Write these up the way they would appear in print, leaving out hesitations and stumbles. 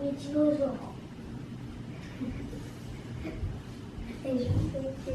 les dinosaures. Et je fais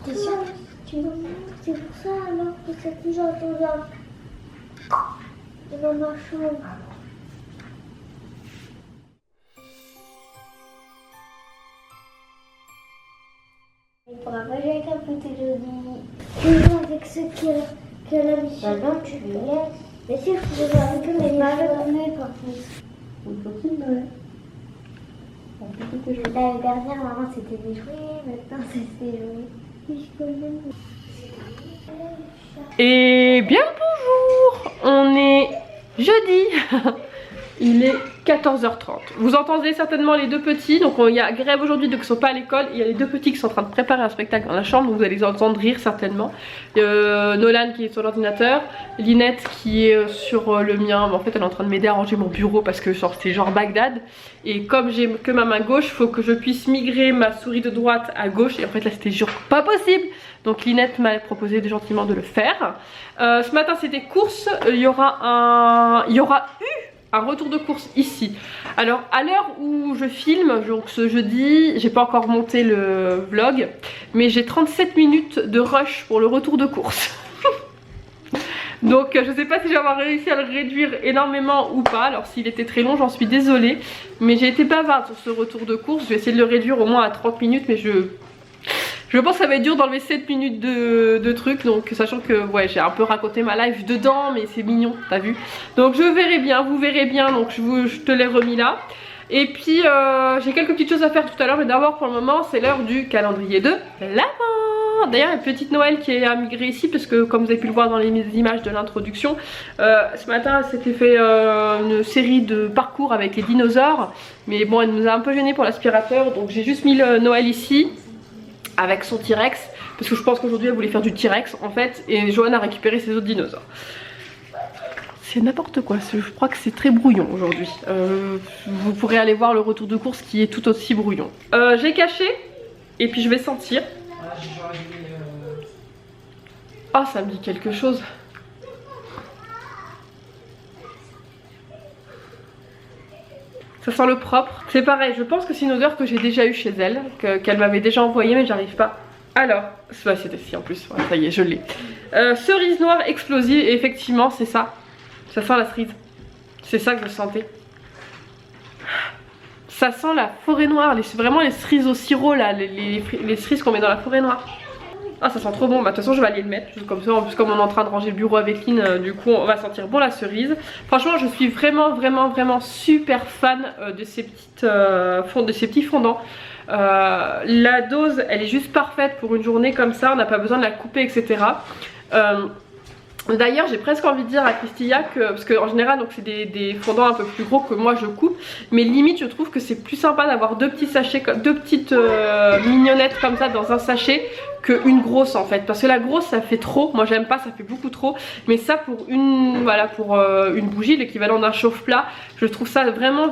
t'es sûr? Tu me montres, c'est pour ça alors que ça plus entendable. Dans ma chambre. Il pourra pas jouer avec un petit joli. Tu joues avec ceux qui a la mission. Non, tu les laisses. Mais si, je peux jouer avec eux, mais pas avec Noël par contre. Une petite Noël. L'année dernière, maman, c'était des jouets. Maintenant, c'est des jouets. Oui, je connais. Et bien le bonjour. On est jeudi. Il est 14h30. Vous entendez certainement les deux petits. Donc il y a grève aujourd'hui, donc ils ne sont pas à l'école. Il y a les deux petits qui sont en train de préparer un spectacle dans la chambre. Donc vous allez les entendre rire certainement. Nolan qui est sur l'ordinateur. Linette qui est sur le mien. En fait elle est en train de m'aider à ranger mon bureau parce que c'est genre Bagdad. Et comme j'ai que ma main gauche, il faut que je puisse migrer ma souris de droite à gauche. Et en fait là c'était genre pas possible. Donc Linette m'a proposé gentiment de le faire. Ce matin c'était course. Il y aura eu un retour de course ici. Alors à l'heure où je filme, donc ce jeudi, j'ai pas encore monté le vlog, mais j'ai 37 minutes de rush pour le retour de course. Donc je sais pas si je vais avoir réussi à le réduire énormément ou pas. Alors s'il était très long, j'en suis désolée, mais j'ai été bavarde sur ce retour de course. Je vais essayer de le réduire au moins à 30 minutes, mais je pense que ça va être dur d'enlever 7 minutes de trucs. Donc sachant que ouais, j'ai un peu raconté ma life dedans, mais c'est mignon, t'as vu. Donc je verrai bien, vous verrez bien. Donc je te l'ai remis là. Et puis j'ai quelques petites choses à faire tout à l'heure. Mais d'abord pour le moment c'est l'heure du calendrier de l'Avent. D'ailleurs il y a une petite Noël qui est immigrée ici. Parce que comme vous avez pu le voir dans les images de l'introduction, ce matin elle s'était fait une série de parcours avec les dinosaures. Mais bon, elle nous a un peu gêné pour l'aspirateur. Donc j'ai juste mis le Noël ici avec son T-Rex, parce que je pense qu'aujourd'hui elle voulait faire du T-Rex en fait, et Johan a récupéré ses autres dinosaures. C'est n'importe quoi, je crois que c'est très brouillon aujourd'hui. Vous pourrez aller voir le retour de course qui est tout aussi brouillon. J'ai caché, et puis je vais sentir. Ah, ça me dit quelque chose. Ça sent le propre. C'est pareil, je pense que c'est une odeur que j'ai déjà eue chez elle, qu'elle m'avait déjà envoyée, mais j'arrive pas. Alors, c'était ci en plus, ouais, ça y est, je l'ai. Cerise noire explosive, et effectivement, c'est ça. Ça sent la cerise. C'est ça que je sentais. Ça sent la forêt noire, vraiment les cerises au sirop, là, les cerises qu'on met dans la forêt noire. Ah, ça sent trop bon. Bah de toute façon je vais aller le mettre juste comme ça. En plus comme on est en train de ranger le bureau avec Lynn, du coup on va sentir bon la cerise. Franchement je suis vraiment super fan de ces petits fondants. La dose elle est juste parfaite pour une journée comme ça. On n'a pas besoin de la couper etc. D'ailleurs j'ai presque envie de dire à Christilla que, parce qu'en général donc c'est des fondants un peu plus gros que moi je coupe, mais limite je trouve que c'est plus sympa d'avoir deux petits sachets, deux petites mignonnettes comme ça dans un sachet qu'une grosse en fait, parce que la grosse ça fait trop, moi j'aime pas, ça fait beaucoup trop, mais ça pour une bougie, l'équivalent d'un chauffe-plat, je trouve ça vraiment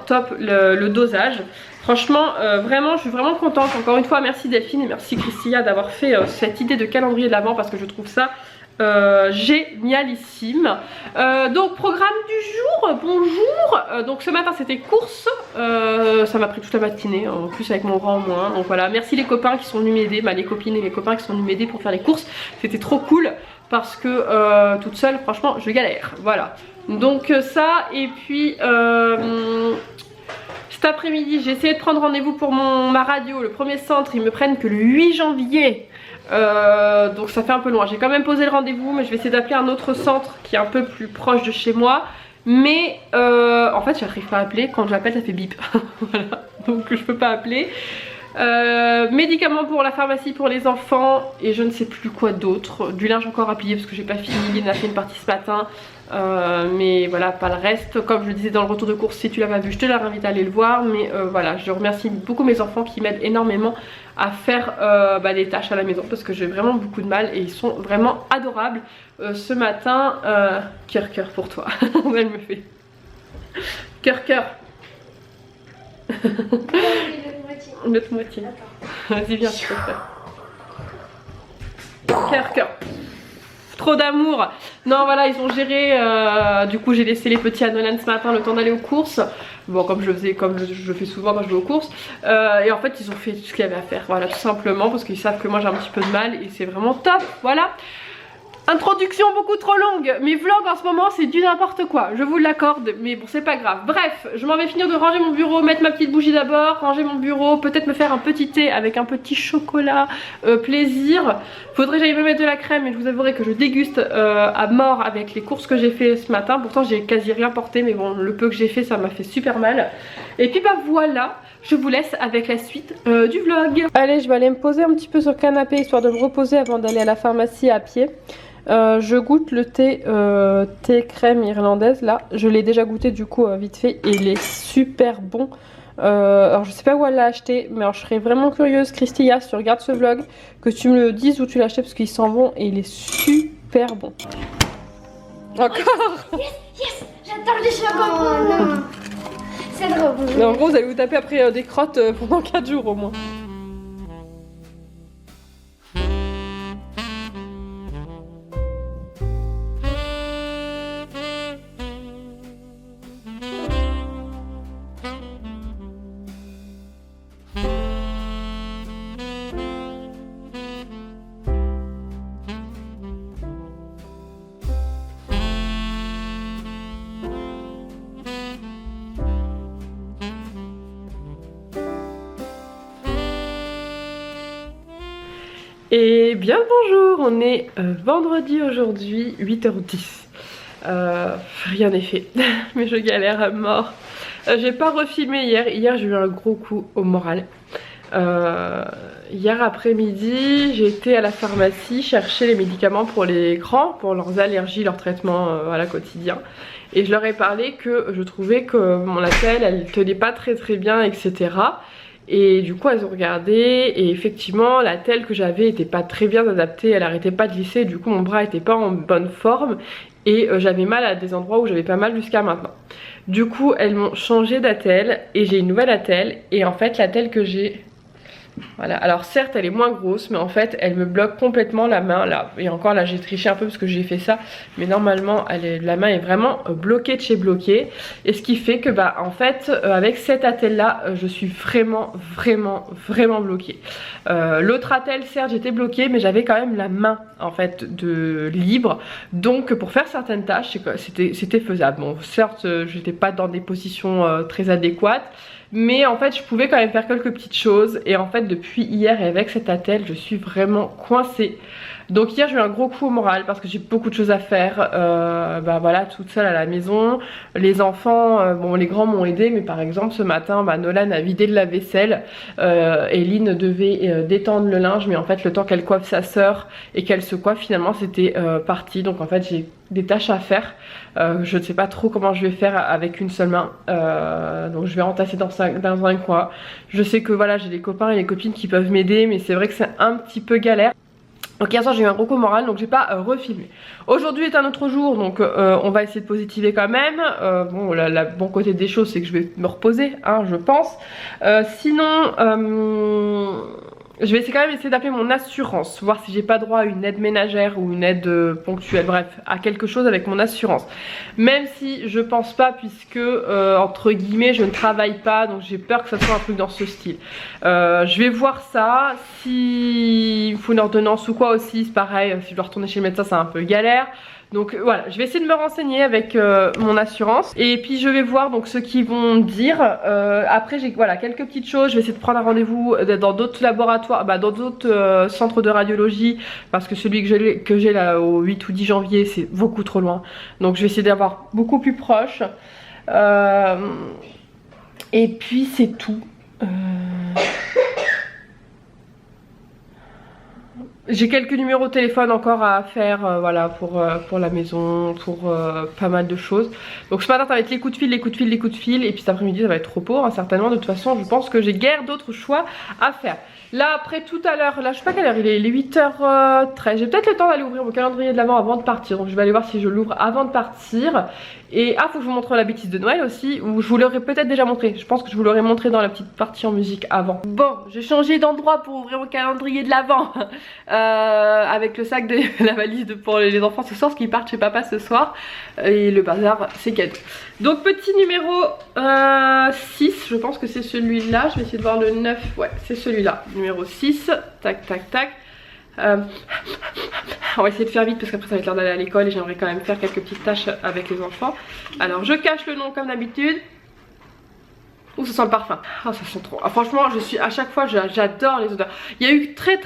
top le dosage. Franchement, vraiment, je suis vraiment contente. Encore une fois, merci Delphine et merci Christilla d'avoir fait cette idée de calendrier de l'Avent parce que je trouve ça génialissime. Donc programme du jour, bonjour. Donc ce matin c'était course, ça m'a pris toute la matinée en plus avec mon rang en moins. Donc voilà, merci les copains qui sont venus m'aider, les copines et les copains qui sont venus m'aider pour faire les courses. C'était trop cool parce que toute seule franchement je galère. Voilà, donc ça et puis cet après-midi j'ai essayé de prendre rendez-vous pour ma radio, le premier centre. Ils me prennent que le 8 janvier. Donc ça fait un peu loin. J'ai quand même posé le rendez-vous, mais je vais essayer d'appeler un autre centre qui est un peu plus proche de chez moi. Mais en fait j'arrive pas à appeler. Quand j'appelle ça fait bip. Voilà, donc je peux pas appeler. Médicaments pour la pharmacie pour les enfants et je ne sais plus quoi d'autre. Du linge encore à plier parce que j'ai pas fini. Lynn a fait une partie ce matin. Mais voilà, pas le reste. Comme je le disais dans le retour de course, si tu l'as pas vu je te l'invite à aller le voir. Mais voilà, je remercie beaucoup mes enfants qui m'aident énormément à faire des tâches à la maison parce que j'ai vraiment beaucoup de mal et ils sont vraiment adorables. Ce matin, cœur pour toi. Elle me fait cœur. L'autre moitié. Vas-y viens, tu peux faire. Cœur. trop d'amour. Non voilà, ils ont géré, du coup j'ai laissé les petits à Nolan ce matin le temps d'aller aux courses. Bon comme je le fais souvent quand je vais aux courses. Et en fait ils ont fait tout ce qu'il y avait à faire, voilà, tout simplement parce qu'ils savent que moi j'ai un petit peu de mal et c'est vraiment top, voilà. Introduction beaucoup trop longue, mes vlogs en ce moment c'est du n'importe quoi, je vous l'accorde, mais bon c'est pas grave. Bref, je m'en vais finir de ranger mon bureau, mettre ma petite bougie d'abord, ranger mon bureau, peut-être me faire un petit thé avec un petit chocolat, plaisir. Faudrait que j'aille me mettre de la crème, mais je vous avouerai que je déguste à mort avec les courses que j'ai fait ce matin. Pourtant j'ai quasi rien porté, mais bon le peu que j'ai fait ça m'a fait super mal. Et puis bah voilà, je vous laisse avec la suite du vlog. Allez, je vais aller me poser un petit peu sur le canapé histoire de me reposer avant d'aller à la pharmacie à pied. Je goûte le thé, thé crème irlandaise là, je l'ai déjà goûté du coup vite fait et il est super bon. Alors je sais pas où elle l'a acheté, mais alors, je serais vraiment curieuse, Christilla, si tu regardes ce vlog, que tu me le dises où tu l'as acheté parce qu'il sent bon et il est super bon. Encore. Yes, j'adore les chocolats. Oh non, c'est trop bon. Mais en gros vous allez vous taper après des crottes pendant 4 jours au moins. Et bien bonjour, on est vendredi aujourd'hui, 8h10. Rien n'est fait, mais je galère à mort. J'ai pas refilmé hier j'ai eu un gros coup au moral. Hier après-midi, j'ai été à la pharmacie chercher les médicaments pour les grands, pour leurs allergies, leurs traitements voilà, quotidiens. Et je leur ai parlé que je trouvais que mon attelle, elle tenait pas très bien, etc. Et du coup elles ont regardé et effectivement la telle que j'avais était pas très bien adaptée, elle arrêtait pas de glisser, du coup mon bras était pas en bonne forme et j'avais mal à des endroits où j'avais pas mal jusqu'à maintenant. Du coup elles m'ont changé d'attelle et j'ai une nouvelle attelle et en fait l'attelle que j'ai, voilà, alors certes elle est moins grosse mais en fait elle me bloque complètement la main là. Et encore là j'ai triché un peu parce que j'ai fait ça, mais normalement la main est vraiment bloquée de chez bloquée. Et ce qui fait que bah en fait avec cette attelle là je suis vraiment bloquée. L'autre attelle certes j'étais bloquée mais j'avais quand même la main en fait de libre. Donc pour faire certaines tâches c'était faisable. Bon certes j'étais pas dans des positions très adéquates, mais en fait je pouvais quand même faire quelques petites choses. Et en fait depuis hier et avec cette attelle je suis vraiment coincée. Donc hier j'ai eu un gros coup au moral parce que j'ai beaucoup de choses à faire, bah voilà, toute seule à la maison. Les enfants, bon les grands m'ont aidé, mais par exemple ce matin bah, Nolan a vidé le lave-vaisselle et Lynn devait détendre le linge, mais en fait le temps qu'elle coiffe sa soeur et qu'elle se coiffe finalement c'était parti. Donc en fait j'ai des tâches à faire, je ne sais pas trop comment je vais faire avec une seule main, donc je vais entasser dans un coin. Je sais que voilà j'ai des copains et des copines qui peuvent m'aider, mais c'est vrai que c'est un petit peu galère. Donc hier soir j'ai eu un gros coup moral donc j'ai pas refilmé. Aujourd'hui est un autre jour donc on va essayer de positiver quand même. Bon la bon côté des choses c'est que je vais me reposer hein, je pense. Sinon je vais quand même essayer d'appeler mon assurance, voir si j'ai pas droit à une aide ménagère ou une aide ponctuelle, bref, à quelque chose avec mon assurance. Même si je pense pas puisque, entre guillemets, je ne travaille pas, donc j'ai peur que ça soit un truc dans ce style. Je vais voir ça, s'il faut une ordonnance ou quoi aussi, c'est pareil, si je dois retourner chez le médecin c'est un peu galère. Donc voilà, je vais essayer de me renseigner avec mon assurance. Et puis je vais voir donc ce qu'ils vont dire. Après j'ai voilà, quelques petites choses. Je vais essayer de prendre un rendez-vous dans d'autres laboratoires, bah, dans d'autres centres de radiologie. Parce que celui que j'ai là au 8 ou 10 janvier c'est beaucoup trop loin. Donc je vais essayer d'avoir beaucoup plus proche. Et puis c'est tout. J'ai quelques numéros de téléphone encore à faire voilà, pour la maison, pour pas mal de choses. Donc ce matin ça va être les coups de fil, et puis cet après-midi ça va être repos hein, certainement. De toute façon je pense que j'ai guère d'autres choix à faire. Là après tout à l'heure, là je sais pas quelle heure il est 8h13. J'ai peut-être le temps d'aller ouvrir mon calendrier de l'avant avant de partir. Donc je vais aller voir si je l'ouvre avant de partir. Et faut que je vous montre la bêtise de Noël aussi, ou je vous l'aurais peut-être déjà montré. Je pense que je vous l'aurais montré dans la petite partie en musique avant. Bon, j'ai changé d'endroit pour ouvrir mon calendrier de l'avant. avec le sac de la valise pour les enfants ce soir parce qu'ils partent chez papa ce soir et le bazar c'est cadeau. Donc petit numéro 6, je pense que c'est celui-là, je vais essayer de voir le 9, ouais c'est celui-là, numéro 6, tac tac tac. On va essayer de faire vite parce qu'après ça va être l'heure d'aller à l'école et j'aimerais quand même faire quelques petites tâches avec les enfants. Alors je cache le nom comme d'habitude. Ouh, ça sent le parfum. Ah, ça sent trop. Ah, franchement, à chaque fois, j'adore les odeurs. Il y a eu très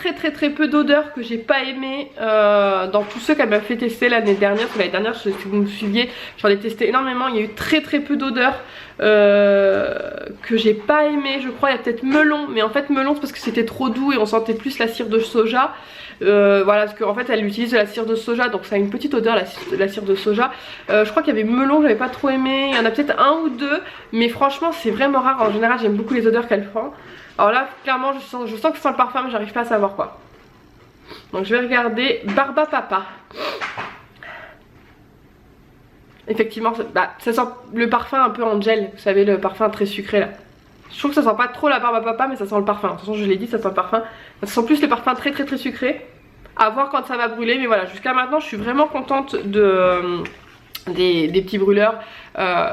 peu d'odeurs que j'ai pas aimé dans tous ceux qu'elle m'a fait tester l'année dernière. Parce que l'année dernière, si vous me suiviez, j'en ai testé énormément. Il y a eu très peu d'odeurs que j'ai pas aimé. Je crois, il y a peut-être melon. Mais en fait, melon, c'est parce que c'était trop doux et on sentait plus la cire de soja. Voilà, parce qu'en fait, elle utilise de la cire de soja. Donc ça a une petite odeur, la cire de soja. Je crois qu'il y avait melon, j'avais pas trop aimé. Il y en a peut-être un ou deux. Mais franchement, c'est vraiment rare. En général j'aime beaucoup les odeurs qu'elle prend. Alors là clairement je sens que ça sent le parfum mais j'arrive pas à savoir quoi. Donc je vais regarder Barba Papa. Effectivement ça sent le parfum un peu en gel. Vous savez le parfum très sucré là. Je trouve que ça sent pas trop la Barba Papa mais ça sent le parfum. De toute façon je l'ai dit ça sent le parfum. Ça sent plus le parfum très sucré. À voir quand ça va brûler mais voilà jusqu'à maintenant je suis vraiment contente des petits brûleurs.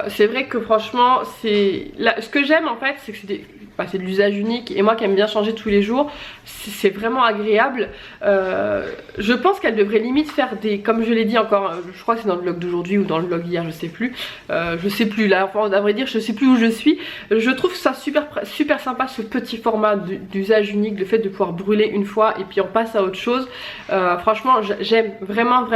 C'est vrai que franchement ce que j'aime en fait c'est que c'est de l'usage unique et moi qui aime bien changer tous les jours c'est vraiment agréable. Je pense qu'elle devrait limite faire comme je l'ai dit encore, je crois que c'est dans le vlog d'aujourd'hui ou dans le vlog d'hier, je sais plus là, enfin, à vrai dire je sais plus où je suis. Je trouve ça super sympa ce petit format d'usage unique, le fait de pouvoir brûler une fois et puis on passe à autre chose. Franchement j'aime vraiment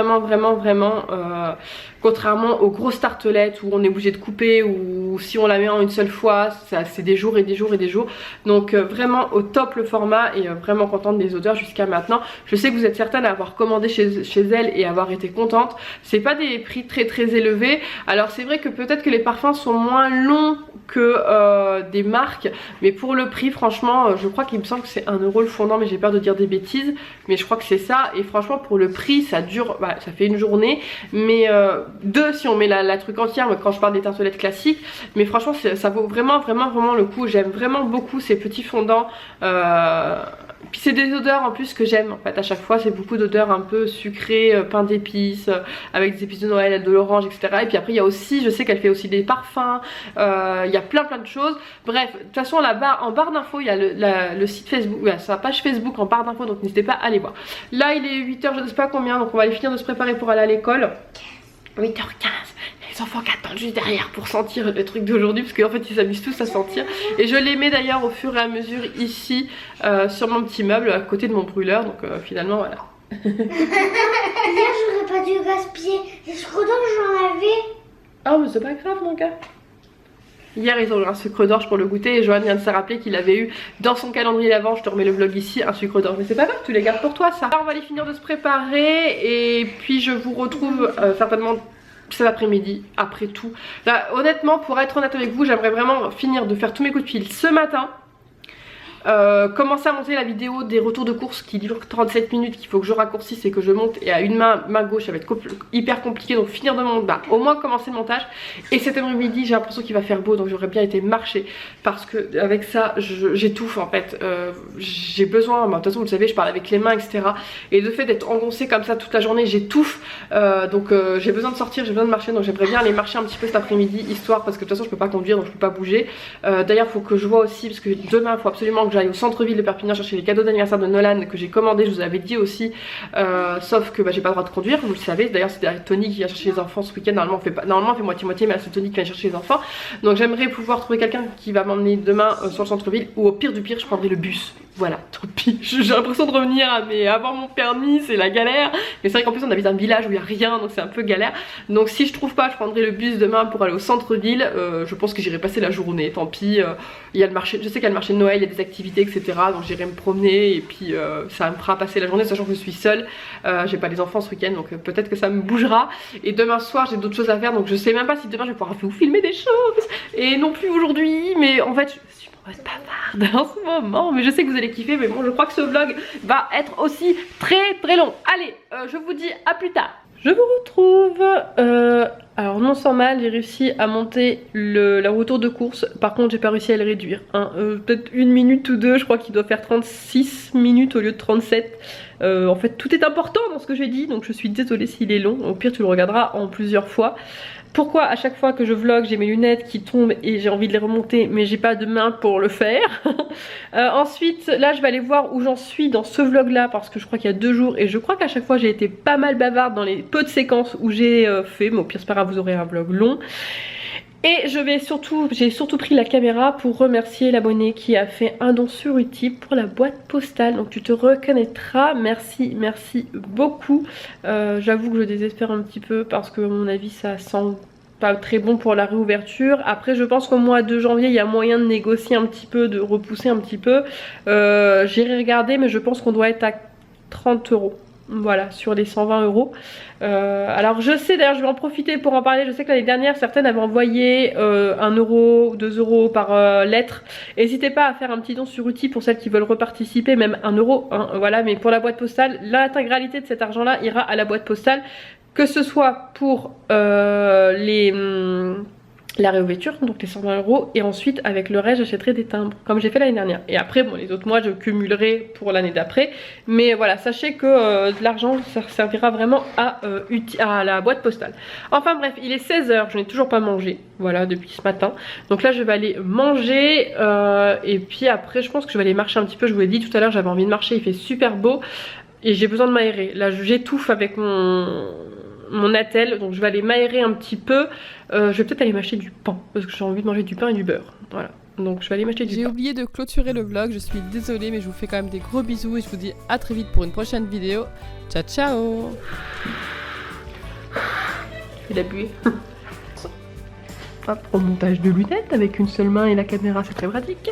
contrairement aux grosses tartelettes où on est obligé de couper ou si on la met en une seule fois c'est des jours et des jours. Donc vraiment au top le format et vraiment contente des odeurs jusqu'à maintenant. Je sais que vous êtes certaines à avoir commandé chez elle et avoir été contente. C'est pas des prix très élevés. Alors c'est vrai que peut-être que les parfums sont moins longs que des marques mais pour le prix franchement je crois qu'il me semble que c'est 1 € le fondant mais j'ai peur de dire des bêtises mais je crois que c'est ça et franchement pour le prix ça dure, ça fait une journée mais 2 si on met la truc entière quand je parle des tartelettes classiques mais franchement ça vaut vraiment le coup. J'aime vraiment beaucoup ces petits fondants puis c'est des odeurs en plus que j'aime en fait à chaque fois, c'est beaucoup d'odeurs un peu sucrées, pain d'épices avec des épices de Noël, de l'orange etc. Et puis après il y a aussi, je sais qu'elle fait aussi des parfums, il y a plein de choses. Bref, de toute façon là-bas en barre d'infos il y a le site Facebook, sa page Facebook en barre d'infos donc n'hésitez pas à aller voir. Là il est 8h je ne sais pas combien donc on va aller finir de se préparer pour aller à l'école. 8h15, les enfants qui attendent juste derrière pour sentir le truc d'aujourd'hui parce qu'en fait ils s'amusent tous à sentir et je les mets d'ailleurs au fur et à mesure ici sur mon petit meuble à côté de mon brûleur donc finalement voilà. Hier j'aurais pas dû gaspiller les sucres d'orge, j'en avais. Ah mais c'est pas grave mon gars. Hier ils ont eu un sucre d'orge pour le goûter et Johan vient de se rappeler qu'il avait eu dans son calendrier d'avant, je te remets le vlog ici, un sucre d'orge. Mais c'est pas grave, tu les gardes pour toi ça. Alors on va aller finir de se préparer et puis je vous retrouve certainement cet après-midi après tout. Là honnêtement pour être honnête avec vous j'aimerais vraiment finir de faire tous mes coups de fil ce matin. Commencer à monter la vidéo des retours de course qui dure 37 minutes qu'il faut que je raccourcisse et que je monte et à une main gauche ça va être hyper compliqué donc finir de monter, au moins commencer le montage et cet après-midi j'ai l'impression qu'il va faire beau donc j'aurais bien été marcher parce que avec ça j'étouffe en fait, j'ai besoin, de toute façon vous le savez je parle avec les mains etc et le fait d'être engoncée comme ça toute la journée j'étouffe donc j'ai besoin de sortir, j'ai besoin de marcher donc j'aimerais bien aller marcher un petit peu cet après-midi histoire parce que de toute façon je peux pas conduire donc je peux pas bouger. D'ailleurs faut que je vois aussi parce que demain il faut absolument que j'aille au centre-ville de Perpignan chercher les cadeaux d'anniversaire de Nolan que j'ai commandé, je vous avais dit aussi sauf que j'ai pas le droit de conduire, vous le savez, d'ailleurs c'est Tony qui vient chercher les enfants ce week-end, normalement on fait moitié mais c'est Tony qui vient chercher les enfants donc j'aimerais pouvoir trouver quelqu'un qui va m'emmener demain sur le centre-ville ou au pire du pire je prendrai le bus. Voilà, trop pire. J'ai l'impression de revenir à avoir mon permis, c'est la galère. Mais c'est vrai qu'en plus on habite dans un village où il n'y a rien, donc c'est un peu galère. Donc si je trouve pas, je prendrai le bus demain pour aller au centre-ville. Je pense que j'irai passer la journée, tant pis. Il y a le marché, je sais qu'il y a le marché de Noël, il y a des activités, etc. Donc j'irai me promener et puis ça me fera passer la journée, sachant que je suis seule. J'ai pas les enfants ce week-end, donc peut-être que ça me bougera. Et demain soir, j'ai d'autres choses à faire, donc je sais même pas si demain je vais pouvoir vous filmer des choses. Et non plus aujourd'hui, mais en fait, je suis bavarde en ce moment, mais je sais que vous allez kiffer. Mais bon, je crois que ce vlog va être aussi très long. Allez, je vous dis à plus tard. je vous retrouve. Alors non sans mal, j'ai réussi à monter la retour de course. Par contre j'ai pas réussi à le réduire, hein. Peut-être 1 minute ou 2, je crois qu'il doit faire 36 minutes au lieu de 37. En fait tout est important dans ce que j'ai dit, donc je suis désolée s'il est long. Au pire tu le regarderas en plusieurs fois. Pourquoi à chaque fois que je vlog j'ai mes lunettes qui tombent et j'ai envie de les remonter mais j'ai pas de main pour le faire. Ensuite là je vais aller voir où j'en suis dans ce vlog là parce que je crois qu'il y a 2 jours et je crois qu'à chaque fois j'ai été pas mal bavarde dans les peu de séquences où j'ai fait, mais au pire c'est pas grave, vous aurez un vlog long. Et j'ai surtout pris la caméra pour remercier l'abonné qui a fait un don sur Utip pour la boîte postale. Donc tu te reconnaîtras, merci, merci beaucoup. J'avoue que je désespère un petit peu parce que à mon avis ça sent pas très bon pour la réouverture. Après je pense qu'au mois de janvier il y a moyen de négocier un petit peu, de repousser un petit peu. J'irai regarder mais je pense qu'on doit être à 30 €. Voilà, sur les 120 €. Alors je sais, d'ailleurs je vais en profiter pour en parler. Je sais que l'année dernière certaines avaient envoyé 1 € ou 2 € par lettre. N'hésitez pas à faire un petit don sur Utip pour celles qui veulent reparticiper, même 1 €, hein, voilà. Mais pour la boîte postale, l'intégralité de cet argent là ira à la boîte postale, que ce soit pour la réouverture, donc les 120 €, et ensuite avec le reste j'achèterai des timbres comme j'ai fait l'année dernière. Et après bon, les autres mois je cumulerai pour l'année d'après. Mais voilà, sachez que de l'argent ça servira vraiment à la boîte postale. Enfin bref, il est 16 h, je n'ai toujours pas mangé, voilà, depuis ce matin. Donc là je vais aller manger et puis après je pense que je vais aller marcher un petit peu. Je vous l'ai dit tout à l'heure, j'avais envie de marcher, il fait super beau et j'ai besoin de m'aérer. Là j'étouffe avec mon attel, donc je vais aller m'aérer un petit peu. Je vais peut-être aller m'acheter du pain parce que j'ai envie de manger du pain et du beurre, voilà. Donc je vais aller m'acheter du pain. J'ai oublié de clôturer le vlog, je suis désolée, mais je vous fais quand même des gros bisous et je vous dis à très vite pour une prochaine vidéo. Ciao ciao. Je vais la buer. Hop, au montage de lunettes avec une seule main et la caméra, c'est très pratique.